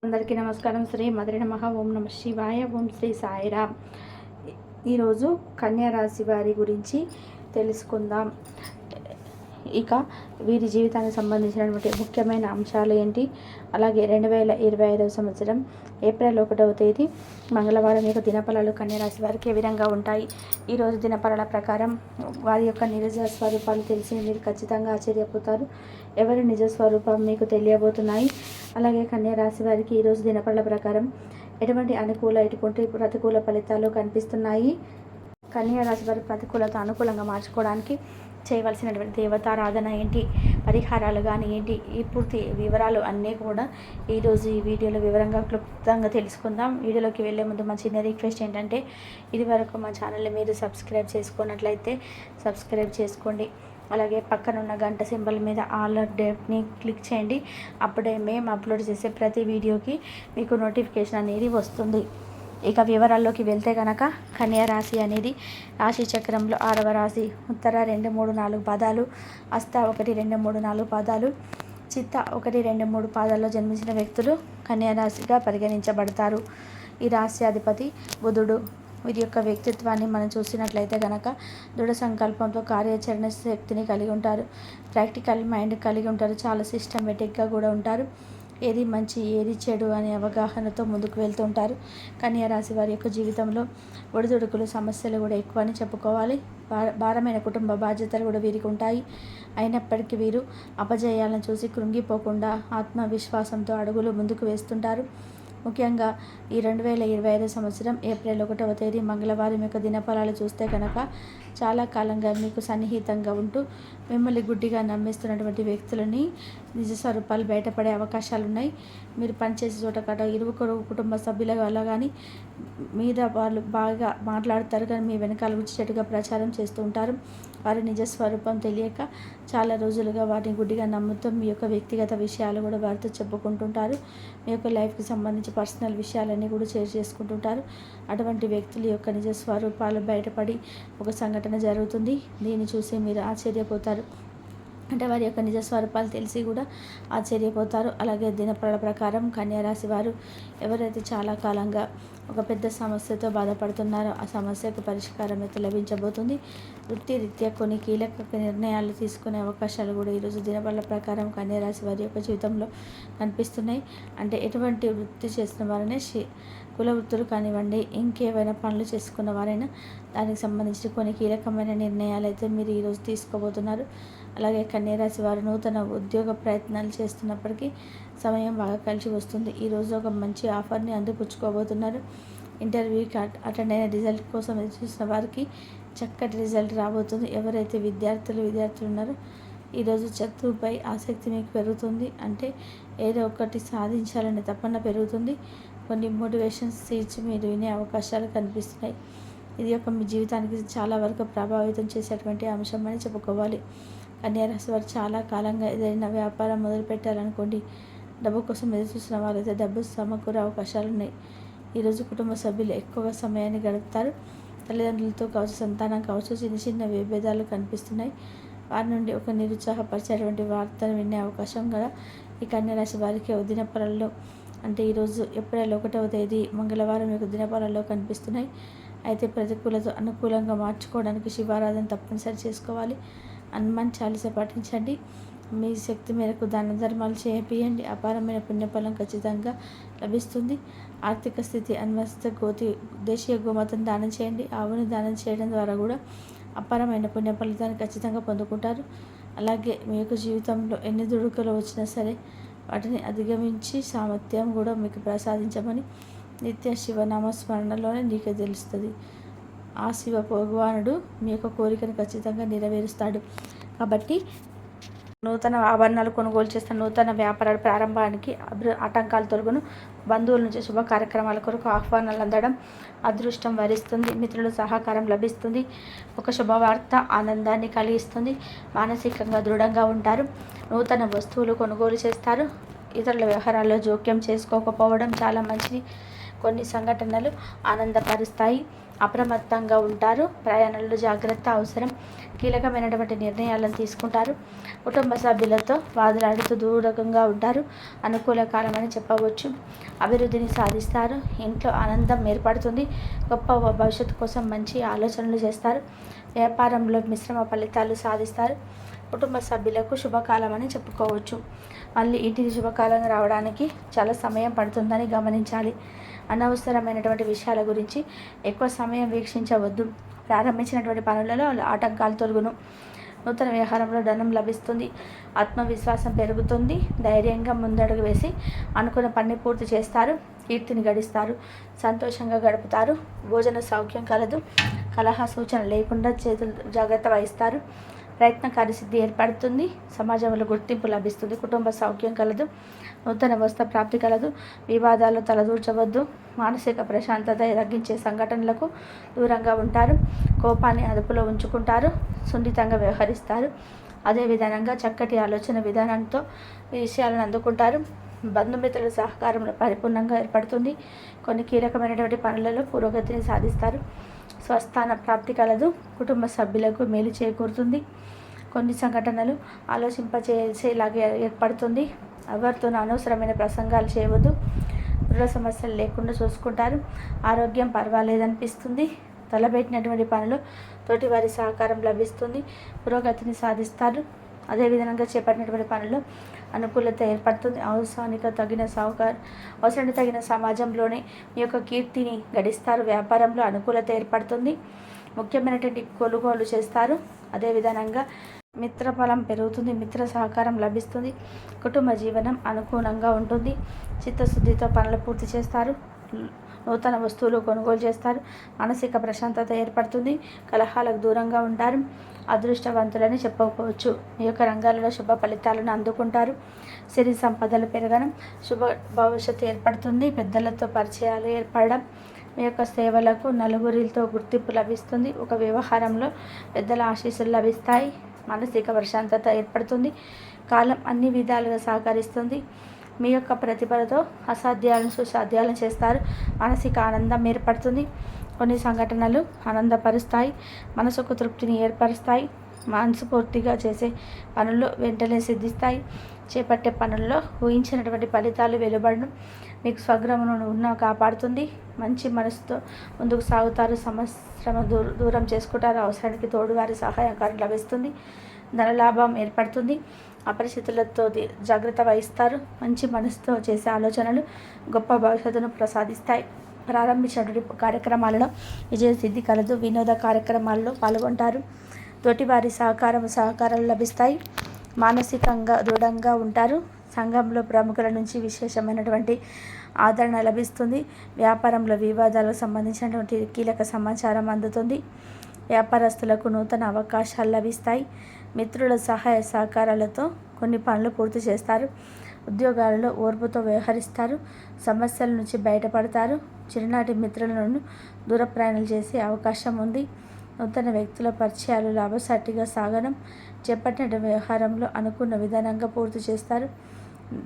అందరికీ నమస్కారం. శ్రీ మధుర నమః. ఓం నమ శివాయ. ఓం శ్రీ సాయిరామ్. ఈరోజు కన్యా రాశి వారి గురించి తెలుసుకుందాం. ఇక వీరి జీవితానికి సంబంధించినటువంటి ముఖ్యమైన అంశాలు ఏంటి, అలాగే 2025 సంవత్సరం ఏప్రిల్ 1వ తేదీ మంగళవారం యొక్క దినఫలాలు కన్యరాశి వారికి ఏ విధంగా ఉంటాయి. ఈరోజు దినఫలాల ప్రకారం వారి యొక్క నిజ స్వరూపాలు తెలిసి మీరు ఖచ్చితంగా ఆశ్చర్యపోతారు. ఎవరి నిజ స్వరూపం మీకు తెలియబోతున్నాయి. అలాగే కన్యరాశి వారికి ఈరోజు దినఫలాల ప్రకారం ఎటువంటి ఎటువంటి ప్రతికూల ఫలితాలు కనిపిస్తున్నాయి. కన్యరాశి వారి ప్రతికూలత అనుకూలంగా మార్చుకోవడానికి చేయవలసినటువంటి దేవతారాధన ఏంటి, పరిహారాలు కానీ ఏంటి, ఈ పూర్తి వివరాలు అన్నీ కూడా ఈరోజు ఈ వీడియోలో వివరంగా క్లుప్తంగా తెలుసుకుందాం. వీడియోలోకి వెళ్ళే ముందు మా చిన్న రిక్వెస్ట్ ఏంటంటే, ఇది వరకు మా ఛానల్ని మీరు సబ్స్క్రైబ్ చేసుకున్నట్లయితే సబ్స్క్రైబ్ చేసుకోండి. అలాగే పక్కనున్న గంట సింబల్ మీద ఆల్ డేట్ని క్లిక్ చేయండి. అప్పుడే మేము అప్లోడ్ చేసే ప్రతి వీడియోకి మీకు నోటిఫికేషన్ అనేది వస్తుంది. ఇక వివరాల్లోకి వెళ్తే కనుక కన్యా రాశి అనేది రాశి చక్రంలో 6వ రాశి. ఉత్తర 2, 3, 4 పాదాలు, హస్త 1, 2, 3, 4 పాదాలు, చిత్త 1, 2, 3 పాదాల్లో జన్మించిన వ్యక్తులు కన్యా రాశిగా పరిగణించబడతారు. ఈ రాశి అధిపతి బుధుడు. వీరి యొక్క వ్యక్తిత్వాన్ని మనం చూసినట్లయితే కనుక దృఢ సంకల్పంతో కార్యాచరణ శక్తిని కలిగి ఉంటారు. ప్రాక్టికల్ మైండ్ కలిగి ఉంటారు. చాలా సిస్టమేటిక్గా కూడా ఉంటారు. ఏది మంచి ఏది చెడు అనే అవగాహనతో ముందుకు వెళ్తూ ఉంటారు. కన్యా రాశి వారి యొక్క జీవితంలో ఒడిదుడుకులు సమస్యలు కూడా ఎక్కువ అని చెప్పుకోవాలి. భారమైన కుటుంబ బాధ్యతలు కూడా వీరికి ఉంటాయి. అయినప్పటికీ వీరు అపజయాలను చూసి కృంగిపోకుండా ఆత్మవిశ్వాసంతో అడుగులు ముందుకు వేస్తుంటారు. ముఖ్యంగా ఈ 2025 సంవత్సరం ఏప్రిల్ 1వ తేదీ మంగళవారం యొక్క దినఫలాలు చూస్తే కనుక చాలా కాలంగా మీకు సన్నిహితంగా ఉంటూ మిమ్మల్ని గుడ్డిగా నమ్మిస్తున్నటువంటి వ్యక్తులని నిజ స్వరూపాలు బయటపడే అవకాశాలు ఉన్నాయి. మీరు పనిచేసే చోట కట ఇరువురు కుటుంబ సభ్యుల వల్ల కానీ మీద వాళ్ళు బాగా మాట్లాడతారు, కానీ మీ వెనకాల చెడుగా ప్రచారం చేస్తూ ఉంటారు. వారి నిజ స్వరూపం తెలియక చాలా రోజులుగా వారిని గుడ్డిగా నమ్ముతూ మీ యొక్క వ్యక్తిగత విషయాలు కూడా వారితో చెప్పుకుంటుంటారు. మీ యొక్క లైఫ్కి సంబంధించి పర్సనల్ విషయాలన్నీ కూడా షేర్ చేసుకుంటుంటారు. అటువంటి వ్యక్తుల యొక్క నిజ స్వరూపాలు బయటపడి ఒక సంఘటన జరుగుతుంది. దీన్ని చూసి మీరు ఆశ్చర్యపోతారు. అంటే వారి యొక్క నిజ స్వరూపాలు తెలిసి కూడా ఆశ్చర్యపోతారు. అలాగే దినఫలాల ప్రకారం కన్యా రాశి వారు ఎవరైతే చాలా కాలంగా ఒక పెద్ద సమస్యతో బాధపడుతున్నారో ఆ సమస్యకు పరిష్కారం అయితే లభించబోతుంది. వృత్తిరీత్యా కొన్ని కీలక నిర్ణయాలు తీసుకునే అవకాశాలు కూడా ఈరోజు దినఫలాల ప్రకారం కన్యా రాశి వారి యొక్క జీవితంలో కనిపిస్తున్నాయి. అంటే ఎటువంటి వృత్తి చేస్తున్న వారైనా, కుల వృత్తులు కానివ్వండి, ఇంకేమైనా పనులు చేసుకున్న వారైనా దానికి సంబంధించి కొన్ని కీలకమైన నిర్ణయాలు అయితే మీరు ఈరోజు తీసుకోబోతున్నారు. అలాగే కన్యా రాశి వారు నూతన ఉద్యోగ ప్రయత్నాలు చేస్తున్నప్పటికీ సమయం బాగా కలిసి వస్తుంది. ఈరోజు ఒక మంచి ఆఫర్ని అందిపుచ్చుకోబోతున్నారు. ఇంటర్వ్యూకి అటెండ్ అయిన రిజల్ట్ కోసం చూసిన వారికి చక్కటి రిజల్ట్ రాబోతుంది. ఎవరైతే విద్యార్థులు ఉన్నారో ఈరోజు చదువుపై ఆసక్తి మీకు పెరుగుతుంది. అంటే ఏదో ఒకటి సాధించాలనే తపన పెరుగుతుంది. కొన్ని మోటివేషన్స్ స్పీచ్ మీరు వినే అవకాశాలు కనిపిస్తున్నాయి. ఇది ఒక మీ జీవితానికి చాలా వరకు ప్రభావితం చేసేటువంటి అంశం అని చెప్పుకోవాలి. కన్యా రాశి వారు చాలా కాలంగా ఏదైనా వ్యాపారం మొదలు పెట్టాలనుకోండి, డబ్బు కోసం ఎదురు చూసిన వారైతే డబ్బు సమకూరే అవకాశాలు ఉన్నాయి. ఈరోజు కుటుంబ సభ్యులు ఎక్కువగా సమయాన్ని గడుపుతారు. తల్లిదండ్రులతో కావచ్చు, సంతానం కావచ్చు, చిన్న చిన్న విభేదాలు కనిపిస్తున్నాయి. వారి నుండి ఒక నిరుత్సాహపరిచేటువంటి వార్తను వినే అవకాశం కూడా ఈ కన్యా రాశి వారికి దినఫలాల్లో, అంటే ఈరోజు ఏప్రిల్ 1వ తేదీ మంగళవారం యొక్క దినఫలాల్లో కనిపిస్తున్నాయి. అయితే ప్రతికూలత అనుకూలంగా మార్చుకోవడానికి శివారాధన తప్పనిసరి చేసుకోవాలి. హనుమాన్ చాలీసా పాటించండి. మీ శక్తి మేరకు దాన ధర్మాలు చేపియండి. అపారమైన పుణ్యఫలం ఖచ్చితంగా లభిస్తుంది. ఆర్థిక స్థితి అన్వస్త దేశీయ గోమాతను దానం చేయండి. ఆవుని దానం చేయడం ద్వారా కూడా అపారమైన పుణ్య ఫలితాన్ని ఖచ్చితంగా పొందుకుంటారు. అలాగే మీ యొక్క జీవితంలో ఎన్ని దుడుకులు వచ్చినా సరే వాటిని అధిగమించి సామర్థ్యం కూడా మీకు ప్రసాదించమని నిత్య శివనామస్మరణలోనే నీకే తెలుస్తుంది. ఆ శివ భగవానుడు మీ యొక్క కోరికను ఖచ్చితంగా నెరవేరుస్తాడు. కాబట్టి నూతన ఆభరణాలు కొనుగోలు చేస్తున్న నూతన వ్యాపారాల ప్రారంభానికి ఆటంకాలు తొలగును. బంధువుల నుంచి శుభ కార్యక్రమాల కొరకు ఆహ్వానాలు అందడం, అదృష్టం వరిస్తుంది. మిత్రుల సహకారం లభిస్తుంది. ఒక శుభవార్త ఆనందాన్ని కలిగిస్తుంది. మానసికంగా దృఢంగా ఉంటారు. నూతన వస్తువులు కొనుగోలు చేస్తారు. ఇతరుల వ్యవహారాల్లో జోక్యం చేసుకోకపోవడం చాలా మంచిది. కొన్ని సంఘటనలు ఆనందపరుస్తాయి. అప్రమత్తంగా ఉంటారు. ప్రయాణంలో జాగ్రత్త అవసరం. కీలకమైనటువంటి నిర్ణయాలను తీసుకుంటారు. కుటుంబ సభ్యులతో వాదులాడుతూ దూరంగా ఉంటారు. అనుకూల కాలమని చెప్పవచ్చు. అభివృద్ధిని సాధిస్తారు. ఇంట్లో ఆనందం ఏర్పడుతుంది. గొప్ప భవిష్యత్తు కోసం మంచి ఆలోచనలు చేస్తారు. వ్యాపారంలో మిశ్రమ ఫలితాలు సాధిస్తారు. కుటుంబ సభ్యులకు శుభకాలమని చెప్పుకోవచ్చు. మళ్ళీ ఇంటికి శుభకాలం రావడానికి చాలా సమయం పడుతుందని గమనించాలి. అనవసరమైనటువంటి విషయాల గురించి ఎక్కువ సమయం వీక్షించవద్దు. ప్రారంభించినటువంటి పనులలో ఆటంకాలు తొలగును. నూతన వ్యవహారంలో ధనం లభిస్తుంది. ఆత్మవిశ్వాసం పెరుగుతుంది. ధైర్యంగా ముందడుగు వేసి అనుకున్న పని పూర్తి చేస్తారు. కీర్తిని గడిస్తారు. సంతోషంగా గడుపుతారు. భోజన సౌఖ్యం కలదు. కలహ సూచన లేకుండా చేతులు జాగ్రత్త వహిస్తారు. ప్రయత్న కార్యసిద్ధి ఏర్పడుతుంది. సమాజంలో గుర్తింపు లభిస్తుంది. కుటుంబ సౌఖ్యం కలదు. నూతన వస్త్ర ప్రాప్తి కలదు. వివాదాలు తలదూర్చవద్దు. మానసిక ప్రశాంతత తగ్గించే సంఘటనలకు దూరంగా ఉంటారు. కోపాన్ని అదుపులో ఉంచుకుంటారు. సున్నితంగా వ్యవహరిస్తారు. అదేవిధంగా చక్కటి ఆలోచన విధానంతో విషయాలను అందుకుంటారు. బంధుమిత్రుల సహకారంలో పరిపూర్ణంగా ఏర్పడుతుంది. కొన్ని కీలకమైనటువంటి పనులలో పురోగతిని సాధిస్తారు. స్వస్థాన ప్రాప్తి కలదు. కుటుంబ సభ్యులకు మేలు చేకూరుతుంది. కొన్ని సంఘటనలు ఆలోచింపచేసేలాగా ఏర్పడుతుంది. ఎవరితోనూ అనవసరమైన ప్రసంగాలు చేయవద్దు. దృఢ సమస్యలు లేకుండా చూసుకుంటారు. ఆరోగ్యం పర్వాలేదనిపిస్తుంది. తలబెట్టినటువంటి పనులు తోటివారి సహకారం లభిస్తుంది. పురోగతిని సాధిస్తారు. అదేవిధంగా చేపట్టినటువంటి పనుల్లో అనుకూలత ఏర్పడుతుంది. అవసరానికి తగిన సమాజంలోనే మీ యొక్క కీర్తిని గడిస్తారు. వ్యాపారంలో అనుకూలత ఏర్పడుతుంది. ముఖ్యమైనటువంటి కొనుగోలు చేస్తారు. అదేవిధంగా మిత్రఫలం పెరుగుతుంది. మిత్ర సహకారం లభిస్తుంది. కుటుంబ జీవనం అనుకూలంగా ఉంటుంది. చిత్తశుద్ధితో పనులు పూర్తి చేస్తారు. నూతన వస్తువులు కొనుగోలు చేస్తారు. మానసిక ప్రశాంతత ఏర్పడుతుంది. కలహాలకు దూరంగా ఉంటారు. అదృష్టవంతులని చెప్పుకోవచ్చు. మీ యొక్క రంగాలలో శుభ ఫలితాలను అందుకుంటారు. సిరి సంపదలు పెరగడం, శుభ భవిష్యత్తు ఏర్పడుతుంది. పెద్దలతో పరిచయాలు ఏర్పడడం, మీ యొక్క సేవలకు నలుగురితో గుర్తింపు లభిస్తుంది. ఒక వ్యవహారంలో పెద్దల ఆశీస్సులు లభిస్తాయి. మానసిక ప్రశాంతత ఏర్పడుతుంది. కాలం అన్ని విధాలుగా సహకరిస్తుంది. మీ యొక్క ప్రతిభలతో అసాధ్యాలను సుసాధ్యాలను చేస్తారు. మానసిక ఆనందం ఏర్పడుతుంది. కొన్ని సంఘటనలు ఆనందపరుస్తాయి. మనసుకు తృప్తిని ఏర్పరుస్తాయి. మనస్ఫూర్తిగా చేసే పనులు వెంటనే సిద్ధిస్తాయి. చేపట్టే పనుల్లో ఊహించినటువంటి ఫలితాలు వెలువడడం మీకు స్వగ్రహమును ఉన్న కాపాడుతుంది. మంచి మనసుతో ముందుకు సాగుతారు. సమస్యను దూరం చేసుకుంటారు. అవసరానికి తోడువారి సహాయకారం లభిస్తుంది. ధనలాభం ఏర్పడుతుంది. అపరిచితులతో జాగ్రత్త వహిస్తారు. మంచి మనసుతో చేసే ఆలోచనలు గొప్ప భవిష్యత్తును ప్రసాదిస్తాయి. ప్రారంభించినటువంటి కార్యక్రమాలలో విజయసిద్ధి కలదు. వినోద కార్యక్రమాల్లో పాల్గొంటారు. తోటివారి సహకారాలు లభిస్తాయి. మానసికంగా దృఢంగా ఉంటారు. సంఘంలో ప్రముఖుల నుంచి విశేషమైనటువంటి ఆదరణ లభిస్తుంది. వ్యాపారంలో వివాదాలకు సంబంధించినటువంటి కీలక సమాచారం అందుతుంది. వ్యాపారస్తులకు నూతన అవకాశాలు లభిస్తాయి. మిత్రుల సహాయ సహకారాలతో కొన్ని పనులు పూర్తి చేస్తారు. ఉద్యోగాలలో ఓర్పుతో వ్యవహరిస్తారు. సమస్యల నుంచి బయటపడతారు. చిన్ననాటి మిత్రులను దూర ప్రయాణాలు చేసే అవకాశం ఉంది. నూతన వ్యక్తుల పరిచయాలు లాభసాటిగా సాగడం, చేపట్టిన వ్యవహారంలో అనుకున్న విధానంగా పూర్తి చేస్తారు.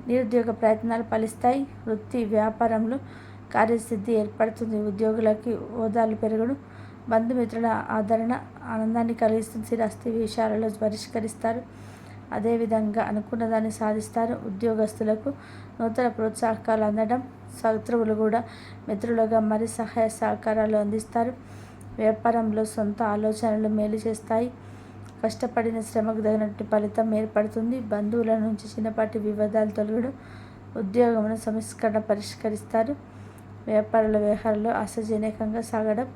నిరుద్యోగ ప్రయత్నాలు ఫలిస్తాయి. వృత్తి వ్యాపారంలో కార్యసిద్ధి ఏర్పడుతుంది. ఉద్యోగులకి హోదాలు పెరగడం, బంధుమిత్రుల ఆదరణ ఆనందాన్ని కలిగిస్తుంది. స్థిరాస్తి విషయాలలో పరిష్కరిస్తారు. అదేవిధంగా అనుకున్న దాన్ని సాధిస్తారు. ఉద్యోగస్తులకు నూతన ప్రోత్సాహకాలు అందడం, శత్రువులు కూడా మిత్రులుగా మరి సహాయ సహకారాలు అందిస్తారు. వ్యాపారంలో సొంత ఆలోచనలు మేలు చేస్తాయి. కష్టపడిన శ్రమకు తగినట్టు ఫలితం ఏర్పడుతుంది. బంధువుల నుంచి చిన్నపాటి వివాదాలు తొలగడం, ఉద్యోగమును సంస్కరణ పరిష్కరిస్తారు. వ్యవహారాల్లో ఆశాజనకంగా సాగడం,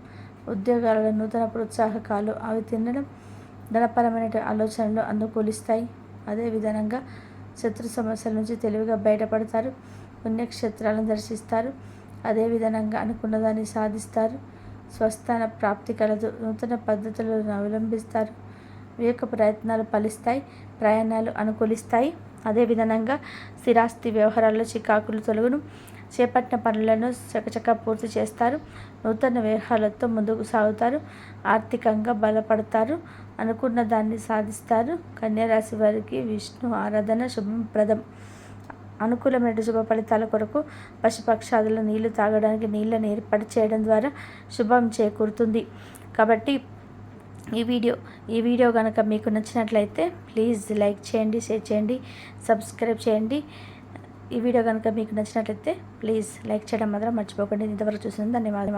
ఉద్యోగాలలో నూతన ప్రోత్సాహకాలు అవి తినడం, ధనపరమైన ఆలోచనలు అనుకూలిస్తాయి. అదేవిధంగా శత్రు సమస్యల నుంచి తెలివిగా బయటపడతారు. పుణ్యక్షేత్రాలను దర్శిస్తారు. అదేవిధంగా అనుకున్నదాన్ని సాధిస్తారు. స్వస్థాన ప్రాప్తి కలదు. నూతన పద్ధతులను అవలంబిస్తారు. మీ యొక్క ప్రయత్నాలు ఫలిస్తాయి. ప్రయాణాలు అనుకూలిస్తాయి. అదేవిధంగా స్థిరాస్తి వ్యవహారాల్లో చికాకులు తొలగును. చేపట్టిన పనులను చకచకా పూర్తి చేస్తారు. నూతన వ్యవహారాలతో ముందుకు సాగుతారు. ఆర్థికంగా బలపడతారు. అనుకున్న దాన్ని సాధిస్తారు. కన్యరాశి వారికి విష్ణు ఆరాధన శుభప్రదం. అనుకూలమైన శుభ ఫలితాల కొరకు పశుపక్షాదుల నీళ్లు తాగడానికి నీళ్ళని ఏర్పాటు చేయడం ద్వారా శుభం చేకూరుతుంది. కాబట్టి ఈ వీడియో కనుక మీకు నచ్చినట్లయితే ప్లీజ్ లైక్ చేయండి, షేర్ చేయండి, సబ్స్క్రైబ్ చేయండి. ఈ వీడియో కనుక మీకు నచ్చినట్లయితే ప్లీజ్ లైక్ చేయడం మాత్రం మర్చిపోకండి. ఇంతవరకు చూసినందుకు ధన్యవాదాలు.